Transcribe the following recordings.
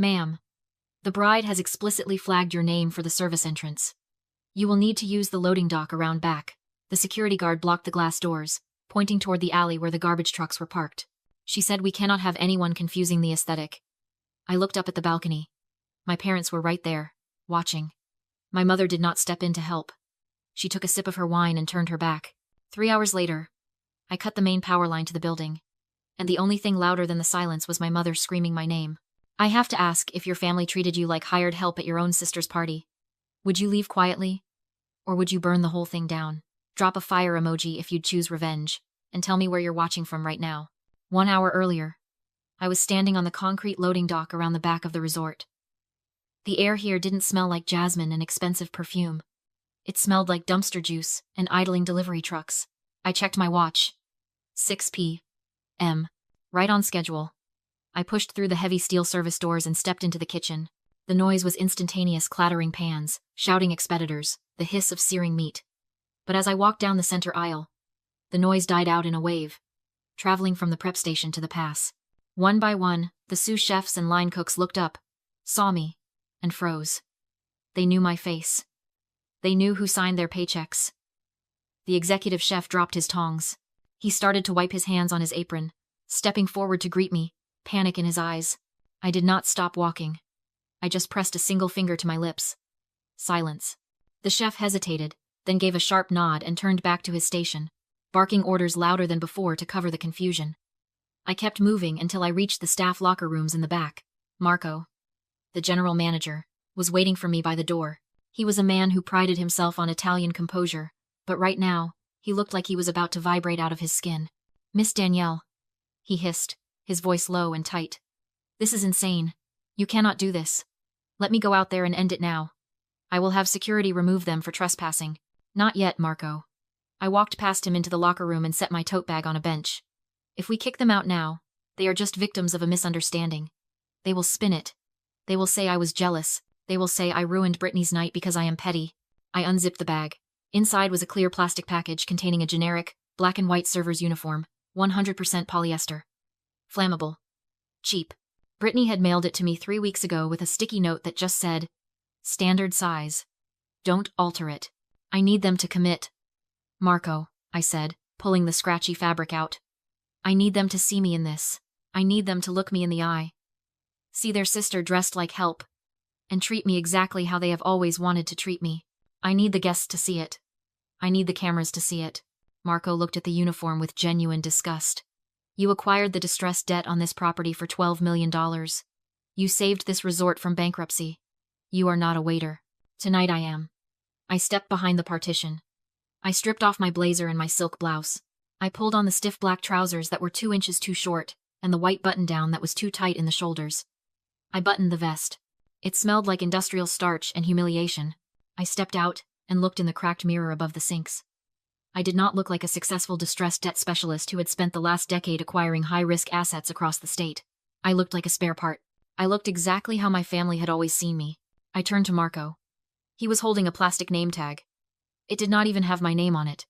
Ma'am, the bride has explicitly flagged your name for the service entrance. You will need to use the loading dock around back. The security guard blocked the glass doors, pointing toward the alley where the garbage trucks were parked. She said we cannot have anyone confusing the aesthetic. I looked up at the balcony. My parents were right there, watching. My mother did not step in to help. She took a sip of her wine and turned her back. 3 hours later, I cut the main power line to the building, and the only thing louder than the silence was my mother screaming my name. I have to ask if your family treated you like hired help at your own sister's party. Would you leave quietly? Or would you burn the whole thing down? Drop a fire emoji if you'd choose revenge, and tell me where you're watching from right now. 1 hour earlier, I was standing on the concrete loading dock around the back of the resort. The air here didn't smell like jasmine and expensive perfume. It smelled like dumpster juice and idling delivery trucks. I checked my watch. 6 p.m. Right on schedule. I pushed through the heavy steel service doors and stepped into the kitchen. The noise was instantaneous, clattering pans, shouting expeditors, the hiss of searing meat. But as I walked down the center aisle, the noise died out in a wave, traveling from the prep station to the pass. One by one, the sous chefs and line cooks looked up, saw me, and froze. They knew my face. They knew who signed their paychecks. The executive chef dropped his tongs. He started to wipe his hands on his apron, stepping forward to greet me, panic in his eyes. I did not stop walking. I just pressed a single finger to my lips. Silence. The chef hesitated, then gave a sharp nod and turned back to his station, barking orders louder than before to cover the confusion. I kept moving until I reached the staff locker rooms in the back. Marco, the general manager, was waiting for me by the door. He was a man who prided himself on Italian composure, but right now, he looked like he was about to vibrate out of his skin. "Miss Danielle," he hissed, his voice low and tight. "This is insane. You cannot do this. Let me go out there and end it now. I will have security remove them for trespassing." "Not yet, Marco." I walked past him into the locker room and set my tote bag on a bench. "If we kick them out now, they are just victims of a misunderstanding. They will spin it. They will say I was jealous. They will say I ruined Brittany's night because I am petty." I unzipped the bag. Inside was a clear plastic package containing a generic, black and white server's uniform, 100% polyester. Flammable. Cheap. Brittany had mailed it to me 3 weeks ago with a sticky note that just said, "Standard size. Don't alter it. I need them to commit." "Marco," I said, pulling the scratchy fabric out. "I need them to see me in this. I need them to look me in the eye. See their sister dressed like help. And treat me exactly how they have always wanted to treat me. I need the guests to see it. I need the cameras to see it." Marco looked at the uniform with genuine disgust. "You acquired the distressed debt on this property for $12 million. You saved this resort from bankruptcy. You are not a waiter. Tonight I am." I stepped behind the partition. I stripped off my blazer and my silk blouse. I pulled on the stiff black trousers that were 2 inches too short, and the white button-down that was too tight in the shoulders. I buttoned the vest. It smelled like industrial starch and humiliation. I stepped out and looked in the cracked mirror above the sinks. I did not look like a successful distressed debt specialist who had spent the last decade acquiring high-risk assets across the state. I looked like a spare part. I looked exactly how my family had always seen me. I turned to Marco. He was holding a plastic name tag. It did not even have my name on it.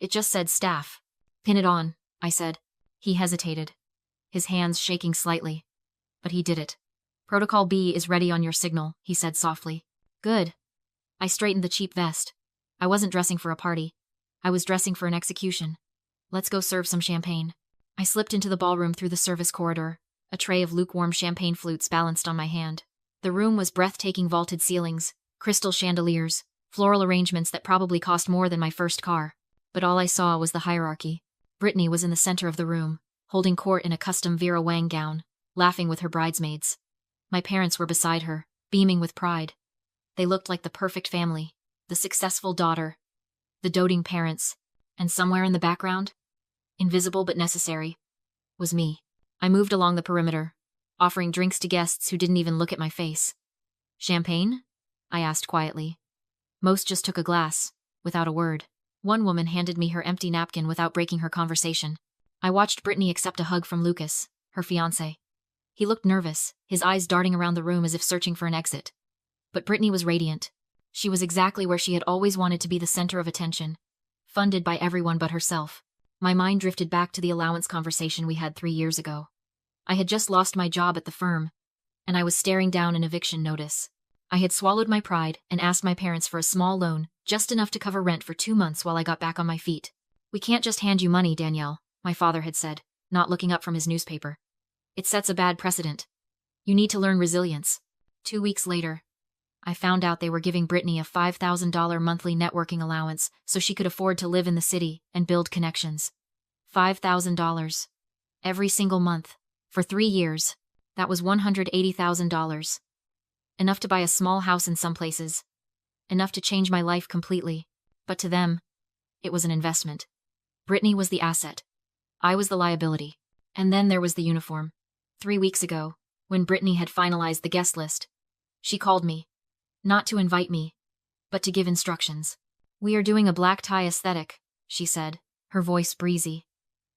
It just said staff. "Pin it on," I said. He hesitated, his hands shaking slightly. But he did it. "Protocol B is ready on your signal," he said softly. "Good." I straightened the cheap vest. I wasn't dressing for a party. I was dressing for an execution. "Let's go serve some champagne." I slipped into the ballroom through the service corridor, a tray of lukewarm champagne flutes balanced on my hand. The room was breathtaking: vaulted ceilings, crystal chandeliers, floral arrangements that probably cost more than my first car. But all I saw was the hierarchy. Brittany was in the center of the room, holding court in a custom Vera Wang gown, laughing with her bridesmaids. My parents were beside her, beaming with pride. They looked like the perfect family, the successful daughter, the doting parents, and somewhere in the background, invisible but necessary, was me. I moved along the perimeter, offering drinks to guests who didn't even look at my face. "Champagne?" I asked quietly. Most just took a glass, without a word. One woman handed me her empty napkin without breaking her conversation. I watched Brittany accept a hug from Lucas, her fiancé. He looked nervous, his eyes darting around the room as if searching for an exit. But Brittany was radiant. She was exactly where she had always wanted to be, the center of attention, funded by everyone but herself. My mind drifted back to the allowance conversation we had 3 years ago. I had just lost my job at the firm, and I was staring down an eviction notice. I had swallowed my pride and asked my parents for a small loan, just enough to cover rent for 2 months while I got back on my feet. "We can't just hand you money, Danielle," my father had said, not looking up from his newspaper. "It sets a bad precedent. You need to learn resilience." 2 weeks later, I found out they were giving Brittany a $5,000 monthly networking allowance so she could afford to live in the city and build connections. $5,000. Every single month. For 3 years. That was $180,000. Enough to buy a small house in some places. Enough to change my life completely. But to them, it was an investment. Brittany was the asset. I was the liability. And then there was the uniform. 3 weeks ago, when Brittany had finalized the guest list, she called me. Not to invite me, but to give instructions. "We are doing a black tie aesthetic," she said, her voice breezy.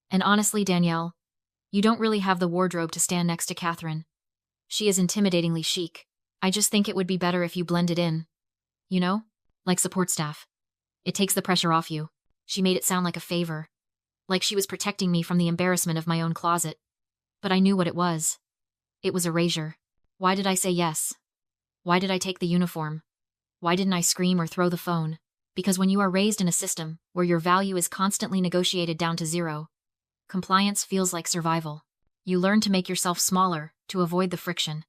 "And honestly, Danielle, you don't really have the wardrobe to stand next to Catherine. She is intimidatingly chic. I just think it would be better if you blended in. You know? Like support staff. It takes the pressure off you." She made it sound like a favor. Like she was protecting me from the embarrassment of my own closet. But I knew what it was. It was erasure. Why did I say yes? Why did I take the uniform? Why didn't I scream or throw the phone? Because when you are raised in a system where your value is constantly negotiated down to zero, compliance feels like survival. You learn to make yourself smaller to avoid the friction.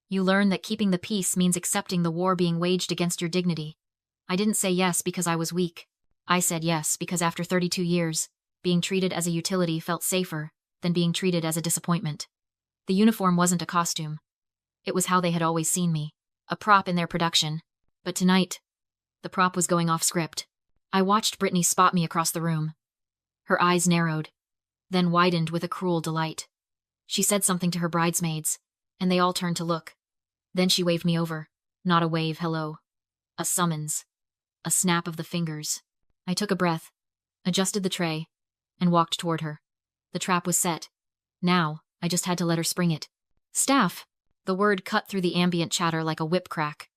You learn that keeping the peace means accepting the war being waged against your dignity. I didn't say yes because I was weak. I said yes because after 32 years, being treated as a utility felt safer than being treated as a disappointment. The uniform wasn't a costume. It was how they had always seen me. A prop in their production. But tonight, the prop was going off script. I watched Brittany spot me across the room. Her eyes narrowed, then widened with a cruel delight. She said something to her bridesmaids, and they all turned to look. Then she waved me over. Not a wave hello. A summons. A snap of the fingers. I took a breath, adjusted the tray, and walked toward her. The trap was set. Now, I just had to let her spring it. "Staff!" The word cut through the ambient chatter like a whip crack.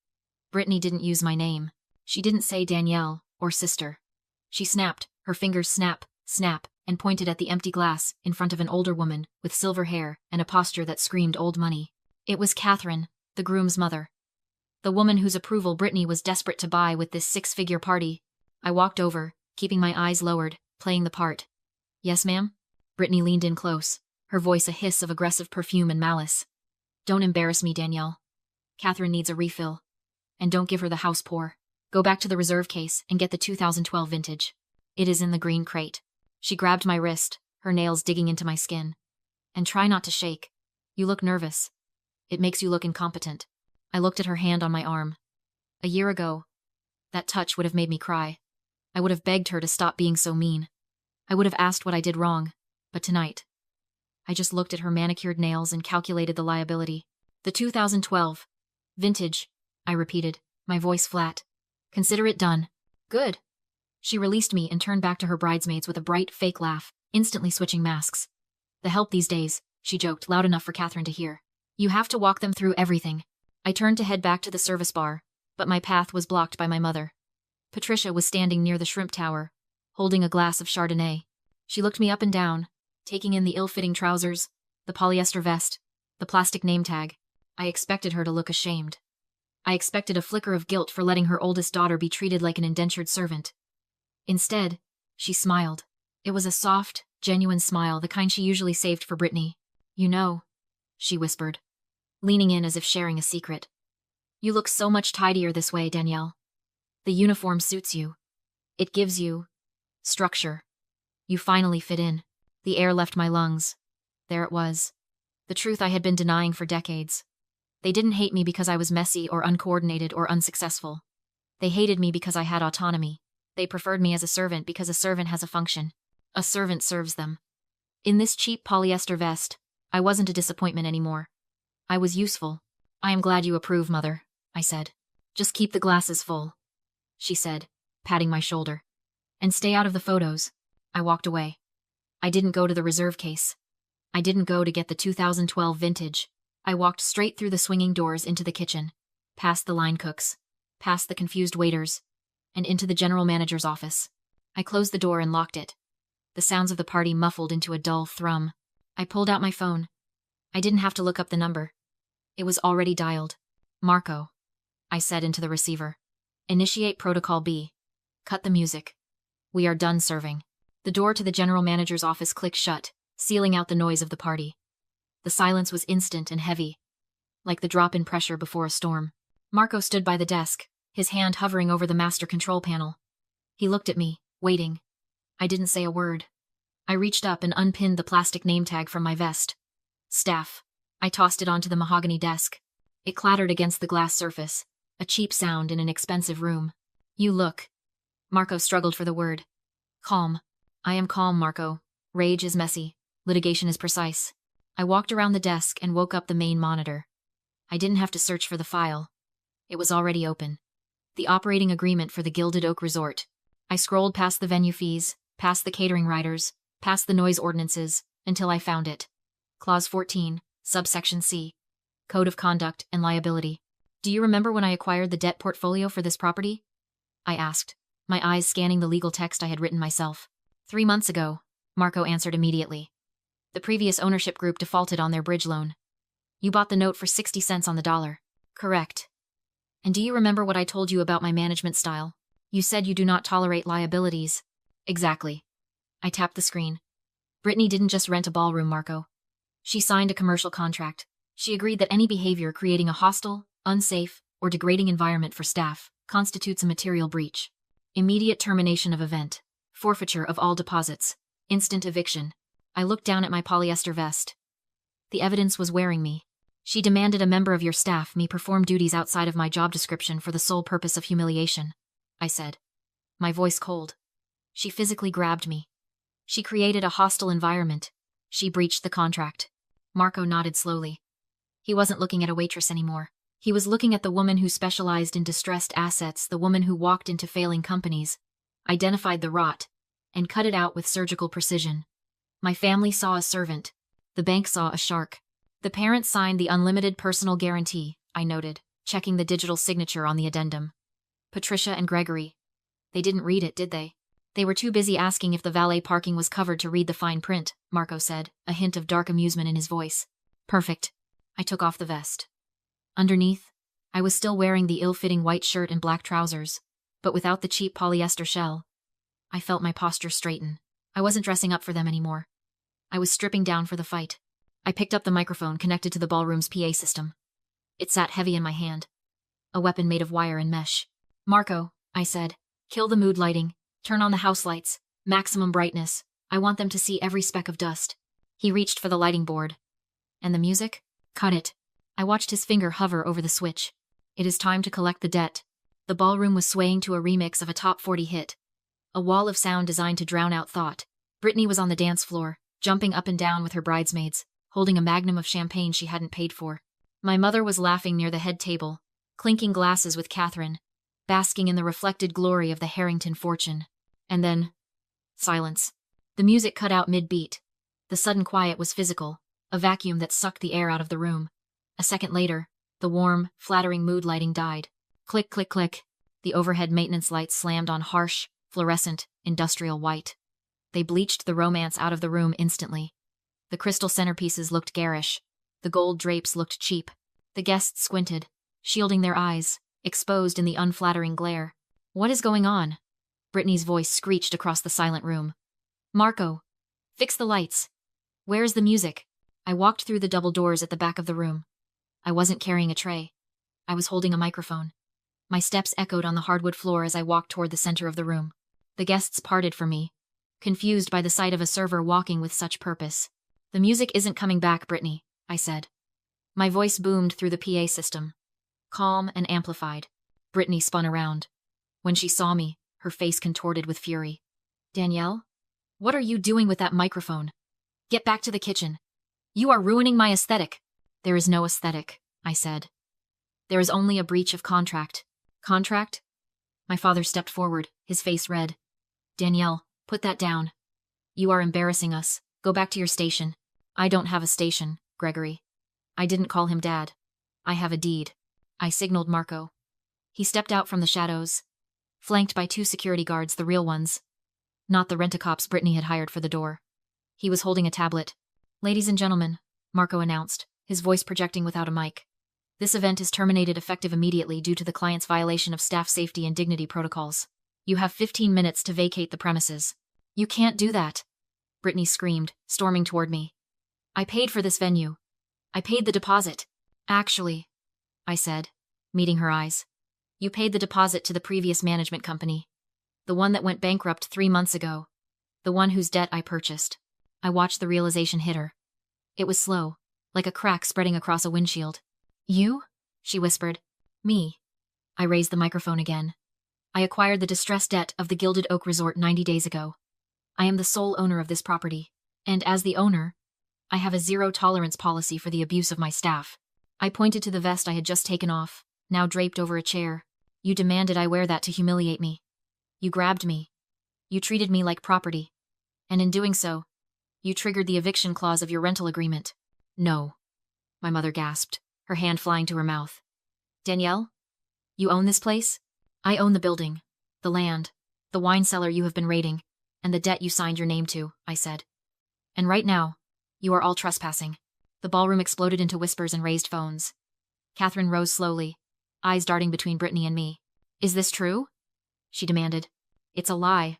Brittany didn't use my name. She didn't say Danielle or sister. She snapped, her fingers snap, snap, and pointed at the empty glass in front of an older woman with silver hair and a posture that screamed old money. It was Catherine, the groom's mother. The woman whose approval Brittany was desperate to buy with this 6-figure party. I walked over, keeping my eyes lowered, playing the part. "Yes, ma'am?" Brittany leaned in close, her voice a hiss of aggressive perfume and malice. "Don't embarrass me, Danielle. Catherine needs a refill. And don't give her the house pour. Go back to the reserve case and get the 2012 vintage. It is in the green crate." She grabbed my wrist, her nails digging into my skin. "And try not to shake. You look nervous. It makes you look incompetent." I looked at her hand on my arm. A year ago, that touch would have made me cry. I would have begged her to stop being so mean. I would have asked what I did wrong. But tonight, I just looked at her manicured nails and calculated the liability. "The 2012 vintage," I repeated, my voice flat. "Consider it done." "Good." She released me and turned back to her bridesmaids with a bright, fake laugh, instantly switching masks. "The help these days," she joked, loud enough for Catherine to hear. "You have to walk them through everything." I turned to head back to the service bar, but my path was blocked by my mother. Patricia was standing near the shrimp tower, holding a glass of Chardonnay. She looked me up and down, taking in the ill-fitting trousers, the polyester vest, the plastic name tag. I expected her to look ashamed. I expected a flicker of guilt for letting her oldest daughter be treated like an indentured servant. Instead, she smiled. It was a soft, genuine smile, the kind she usually saved for Brittany. "You know," she whispered, leaning in as if sharing a secret. "You look so much tidier this way, Danielle. The uniform suits you. It gives you structure. You finally fit in." The air left my lungs. There it was. The truth I had been denying for decades. They didn't hate me because I was messy or uncoordinated or unsuccessful. They hated me because I had autonomy. They preferred me as a servant because a servant has a function. A servant serves them. In this cheap polyester vest, I wasn't a disappointment anymore. I was useful. "I am glad you approve, Mother," I said. "Just keep the glasses full," she said, patting my shoulder. "And stay out of the photos." I walked away. I didn't go to the reserve case. I didn't go to get the 2012 vintage. I walked straight through the swinging doors into the kitchen, past the line cooks, past the confused waiters, and into the general manager's office. I closed the door and locked it. The sounds of the party muffled into a dull thrum. I pulled out my phone. I didn't have to look up the number. It was already dialed. Marco, I said into the receiver. Initiate Protocol B. Cut the music. We are done serving. The door to the general manager's office clicked shut, sealing out the noise of the party. The silence was instant and heavy, like the drop in pressure before a storm. Marco stood by the desk, his hand hovering over the master control panel. He looked at me, waiting. I didn't say a word. I reached up and unpinned the plastic name tag from my vest. Staff. I tossed it onto the mahogany desk. It clattered against the glass surface, a cheap sound in an expensive room. You look. Marco struggled for the word. Calm. I am calm, Marco. Rage is messy. Litigation is precise. I walked around the desk and woke up the main monitor. I didn't have to search for the file. It was already open. The operating agreement for the Gilded Oak Resort. I scrolled past the venue fees, past the catering riders, past the noise ordinances, until I found it. Clause 14, subsection C. Code of Conduct and Liability. Do you remember when I acquired the debt portfolio for this property? I asked, my eyes scanning the legal text I had written myself. 3 months ago, Marco answered immediately. The previous ownership group defaulted on their bridge loan. You bought the note for 60 cents on the dollar. Correct. And do you remember what I told you about my management style? You said you do not tolerate liabilities. Exactly. I tapped the screen. Brittany didn't just rent a ballroom, Marco. She signed a commercial contract. She agreed that any behavior creating a hostile, unsafe, or degrading environment for staff constitutes a material breach. Immediate termination of event. Forfeiture of all deposits. Instant eviction. I looked down at my polyester vest. The evidence was wearing me. She demanded a member of your staff me perform duties outside of my job description for the sole purpose of humiliation, I said. My voice cold. She physically grabbed me. She created a hostile environment. She breached the contract. Marco nodded slowly. He wasn't looking at a waitress anymore. He was looking at the woman who specialized in distressed assets, the woman who walked into failing companies, identified the rot, and cut it out with surgical precision. My family saw a servant. The bank saw a shark. The parents signed the unlimited personal guarantee, I noted, checking the digital signature on the addendum. Patricia and Gregory. They didn't read it, did they? They were too busy asking if the valet parking was covered to read the fine print, Marco said, a hint of dark amusement in his voice. Perfect. I took off the vest. Underneath, I was still wearing the ill-fitting white shirt and black trousers, but without the cheap polyester shell. I felt my posture straighten. I wasn't dressing up for them anymore. I was stripping down for the fight. I picked up the microphone connected to the ballroom's PA system. It sat heavy in my hand. A weapon made of wire and mesh. Marco, I said, kill the mood lighting. Turn on the house lights. Maximum brightness. I want them to see every speck of dust. He reached for the lighting board. And the music? Cut it. I watched his finger hover over the switch. It is time to collect the debt. The ballroom was swaying to a remix of a top 40 hit. A wall of sound designed to drown out thought. Brittany was on the dance floor, jumping up and down with her bridesmaids, holding a magnum of champagne she hadn't paid for. My mother was laughing near the head table, clinking glasses with Catherine, basking in the reflected glory of the Harrington fortune. And then, silence. The music cut out mid-beat. The sudden quiet was physical, a vacuum that sucked the air out of the room. A second later, the warm, flattering mood lighting died. Click, click, click. The overhead maintenance lights slammed on harsh, fluorescent, industrial white. They bleached the romance out of the room instantly. The crystal centerpieces looked garish. The gold drapes looked cheap. The guests squinted, shielding their eyes, exposed in the unflattering glare. What is going on? Brittany's voice screeched across the silent room. Marco, fix the lights. Where's the music? I walked through the double doors at the back of the room. I wasn't carrying a tray. I was holding a microphone. My steps echoed on the hardwood floor as I walked toward the center of the room. The guests parted for me, confused by the sight of a server walking with such purpose. The music isn't coming back, Brittany, I said. My voice boomed through the PA system, calm and amplified. Brittany spun around. When she saw me, her face contorted with fury. Danielle? What are you doing with that microphone? Get back to the kitchen. You are ruining my aesthetic. There is no aesthetic, I said. There is only a breach of contract. Contract? My father stepped forward, his face red. Danielle, put that down. You are embarrassing us. Go back to your station. I don't have a station, Gregory. I didn't call him Dad. I have a deed. I signaled Marco. He stepped out from the shadows, flanked by 2 security guards, the real ones, not the rent-a-cops Brittany had hired for the door. He was holding a tablet. Ladies and gentlemen, Marco announced, his voice projecting without a mic. This event is terminated effective immediately due to the client's violation of staff safety and dignity protocols. You have 15 minutes to vacate the premises. You can't do that, Brittany screamed, storming toward me. I paid for this venue. I paid the deposit. Actually, I said, meeting her eyes. You paid the deposit to the previous management company. The one that went bankrupt 3 months ago. The one whose debt I purchased. I watched the realization hit her. It was slow, like a crack spreading across a windshield. You? She whispered. Me. I raised the microphone again. I acquired the distressed debt of the Gilded Oak Resort 90 days ago. I am the sole owner of this property, and as the owner, I have a zero-tolerance policy for the abuse of my staff. I pointed to the vest I had just taken off, now draped over a chair. You demanded I wear that to humiliate me. You grabbed me. You treated me like property. And in doing so, you triggered the eviction clause of your rental agreement. No. My mother gasped, her hand flying to her mouth. Danielle? You own this place? I own the building, the land, the wine cellar you have been raiding, and the debt you signed your name to, I said. And right now, you are all trespassing. The ballroom exploded into whispers and raised phones. Catherine rose slowly, eyes darting between Brittany and me. Is this true? She demanded. It's a lie,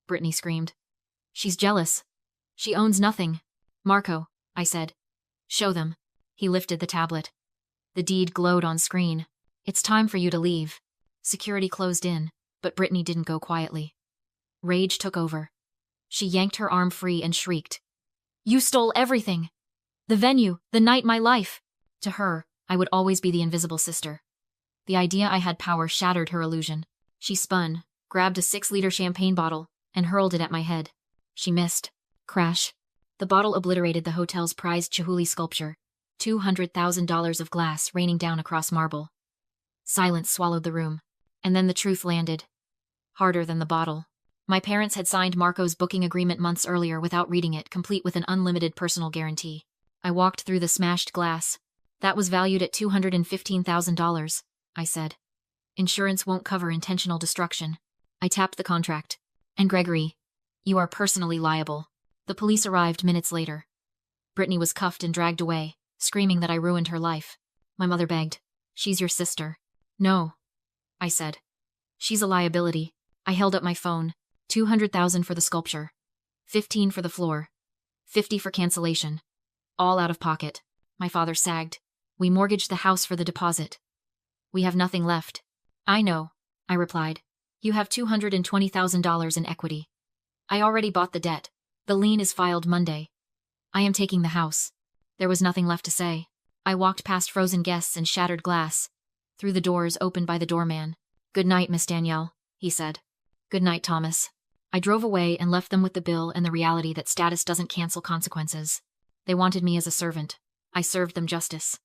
Brittany screamed. She's jealous. She owns nothing. Marco, I said. Show them. He lifted the tablet. The deed glowed on screen. It's time for you to leave. Security closed in, but Brittany didn't go quietly. Rage took over. She yanked her arm free and shrieked. You stole everything! The venue, the night, my life! To her, I would always be the invisible sister. The idea I had power shattered her illusion. She spun, grabbed a 6-liter champagne bottle, and hurled it at my head. She missed. Crash. The bottle obliterated the hotel's prized Chihuly sculpture, $200,000 of glass raining down across marble. Silence swallowed the room, and then the truth landed. Harder than the bottle. My parents had signed Marco's booking agreement months earlier without reading it, complete with an unlimited personal guarantee. I walked through the smashed glass. That was valued at $215,000, I said. Insurance won't cover intentional destruction. I tapped the contract. And Gregory, you are personally liable. The police arrived minutes later. Brittany was cuffed and dragged away, screaming that I ruined her life. My mother begged. She's your sister. No, I said. She's a liability. I held up my phone. $200,000 for the sculpture. $15,000 for the floor. $50,000 for cancellation. All out of pocket. My father sagged. We mortgaged the house for the deposit. We have nothing left. I know, I replied. You have $220,000 in equity. I already bought the debt. The lien is filed Monday. I am taking the house. There was nothing left to say. I walked past frozen guests and shattered glass, through the doors opened by the doorman. Good night, Miss Danielle, he said. Good night, Thomas. I drove away and left them with the bill and the reality that status doesn't cancel consequences. They wanted me as a servant. I served them justice.